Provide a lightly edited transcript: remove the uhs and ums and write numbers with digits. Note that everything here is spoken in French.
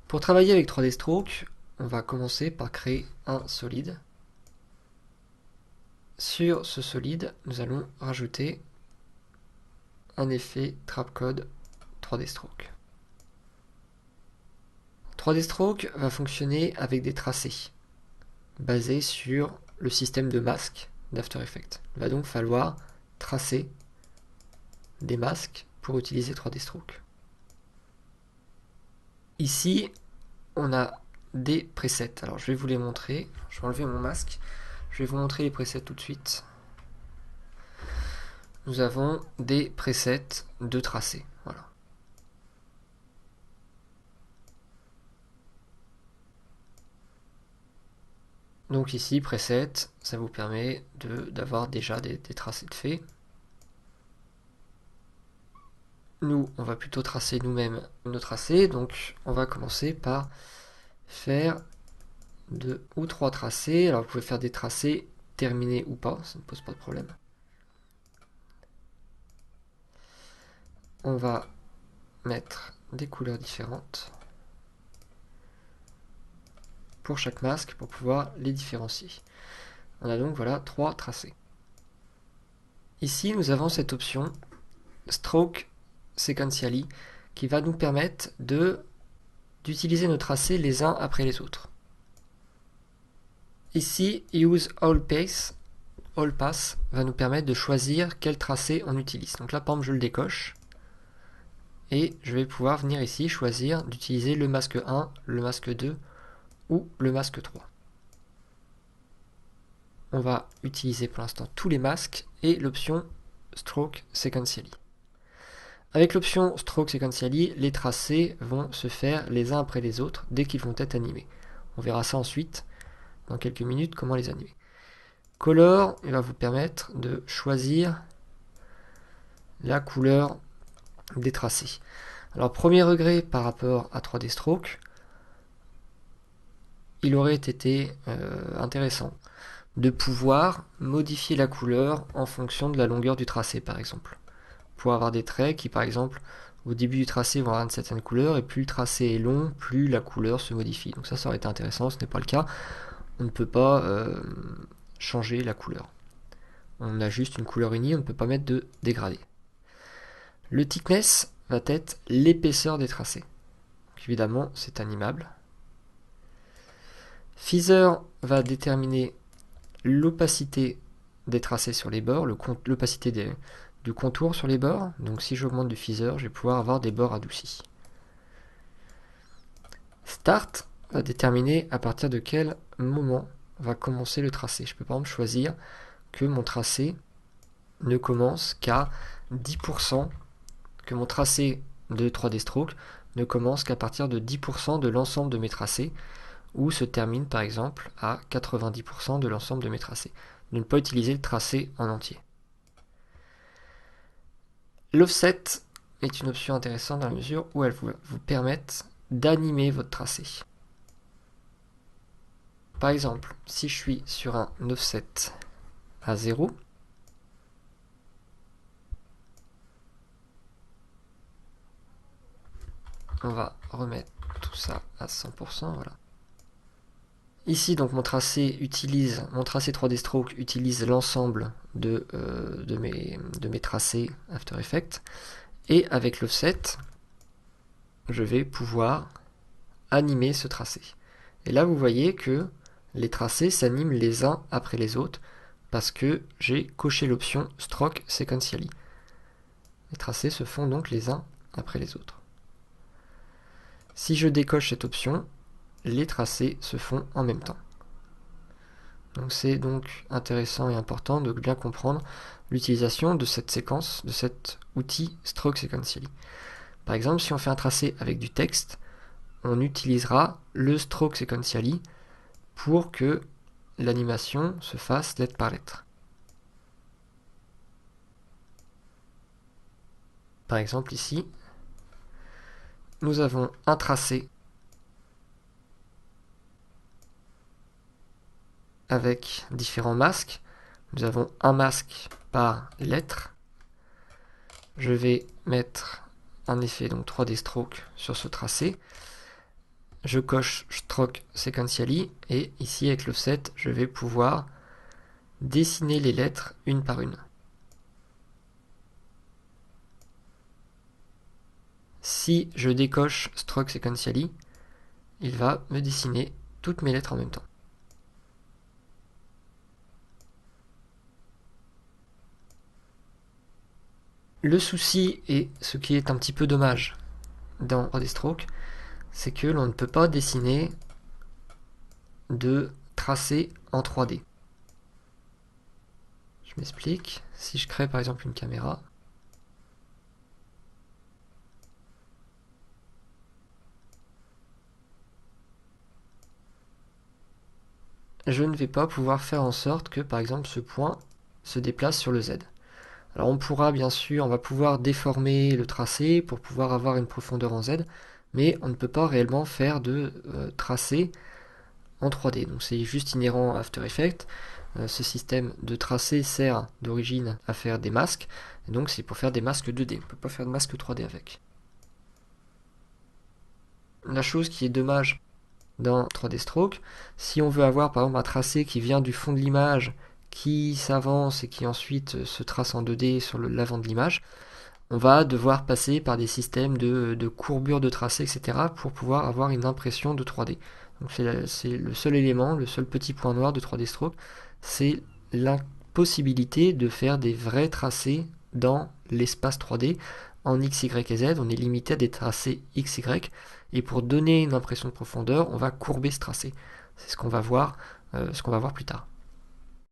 Pour travailler avec 3D Stroke, on va commencer par créer un solide. Sur ce solide, nous allons rajouter un effet Trapcode 3D Stroke. 3D Stroke va fonctionner avec des tracés basés sur le système de masques d'After Effects. Il va donc falloir tracer des masques pour utiliser 3D Stroke. Ici, on a des presets. Alors je vais vous les montrer. Je vais enlever mon masque. Je vais vous montrer les presets tout de suite. Nous avons des presets de tracés. Voilà. Donc ici, preset, ça vous permet d'avoir déjà des tracés de fait. Nous, on va plutôt tracer nous-mêmes nos tracés. Donc on va commencer par faire 2 ou 3 tracés. Alors vous pouvez faire des tracés terminés ou pas, ça ne pose pas de problème. On va mettre des couleurs différentes pour chaque masque pour pouvoir les différencier. On a donc voilà 3 tracés. Ici nous avons cette option Stroke Sequentially qui va nous permettre d'utiliser nos tracés les uns après les autres. Ici Use All Pass va nous permettre de choisir quel tracé on utilise. Donc là par exemple je le décoche et je vais pouvoir venir ici choisir d'utiliser le masque 1, le masque 2 ou le masque 3. On va utiliser pour l'instant tous les masques et l'option Stroke Sequentially. Avec l'option Stroke Sequentially, les tracés vont se faire les uns après les autres dès qu'ils vont être animés. On verra ça ensuite, dans quelques minutes, comment les animer. Color, il va vous permettre de choisir la couleur des tracés. Alors, premier regret par rapport à 3D Stroke, il aurait été intéressant de pouvoir modifier la couleur en fonction de la longueur du tracé, par exemple. Pour avoir des traits qui, par exemple, au début du tracé vont avoir une certaine couleur, et plus le tracé est long, plus la couleur se modifie. Donc ça aurait été intéressant, ce n'est pas le cas. On ne peut pas changer la couleur. On a juste une couleur unie, on ne peut pas mettre de dégradé. Le thickness va être l'épaisseur des tracés. Donc évidemment, c'est animable. Feather va déterminer l'opacité des tracés sur les bords, l'opacité du contour sur les bords. Donc si j'augmente du feather, je vais pouvoir avoir des bords adoucis. Start va déterminer à partir de quel moment va commencer le tracé. Je peux par exemple choisir que mon tracé ne commence qu'à 10%, que mon tracé de 3D Stroke ne commence qu'à partir de 10% de l'ensemble de mes tracés, ou se termine par exemple à 90% de l'ensemble de mes tracés. De ne pas utiliser le tracé en entier. L'offset est une option intéressante dans la mesure où elle vous permet d'animer votre tracé. Par exemple, si je suis sur un offset à 0, on va remettre tout ça à 100%, voilà. Ici, donc mon tracé 3D Stroke utilise l'ensemble de mes tracés After Effects. Et avec l'offset, je vais pouvoir animer ce tracé. Et là, vous voyez que les tracés s'animent les uns après les autres parce que j'ai coché l'option Stroke Sequentially. Les tracés se font donc les uns après les autres. Si je décoche cette option, les tracés se font en même temps. Donc c'est donc intéressant et important de bien comprendre l'utilisation de cette séquence, de cet outil Stroke Sequentially. Par exemple, si on fait un tracé avec du texte, on utilisera le Stroke Sequentially pour que l'animation se fasse lettre par lettre. Par exemple ici, nous avons un tracé avec différents masques. Nous avons un masque par lettre. Je vais mettre un effet donc 3D Stroke sur ce tracé. je coche Stroke Sequentially, et ici avec l'offset, je vais pouvoir dessiner les lettres une par une. Si je décoche Stroke Sequentially, il va me dessiner toutes mes lettres en même temps. Le souci, et ce qui est un petit peu dommage dans 3D Stroke, c'est que l'on ne peut pas dessiner de tracé en 3D. Je m'explique. Si je crée par exemple une caméra, je ne vais pas pouvoir faire en sorte que par exemple ce point se déplace sur le Z. Alors on pourra bien sûr, on va pouvoir déformer le tracé pour pouvoir avoir une profondeur en Z, mais on ne peut pas réellement faire de tracé en 3D. Donc c'est juste inhérent à After Effects. Ce système de tracé sert d'origine à faire des masques, et donc c'est pour faire des masques 2D. On ne peut pas faire de masque 3D avec. La chose qui est dommage dans 3D Stroke, si on veut avoir par exemple un tracé qui vient du fond de l'image, qui s'avance et qui ensuite se trace en 2D sur l'avant de l'image, on va devoir passer par des systèmes de courbures de tracé, etc. pour pouvoir avoir une impression de 3D. Donc c'est le seul élément, le seul petit point noir de 3D Stroke, c'est l'impossibilité de faire des vrais tracés dans l'espace 3D. En X, Y et Z, on est limité à des tracés X, Y, et pour donner une impression de profondeur, on va courber ce tracé. C'est ce qu'on va voir plus tard.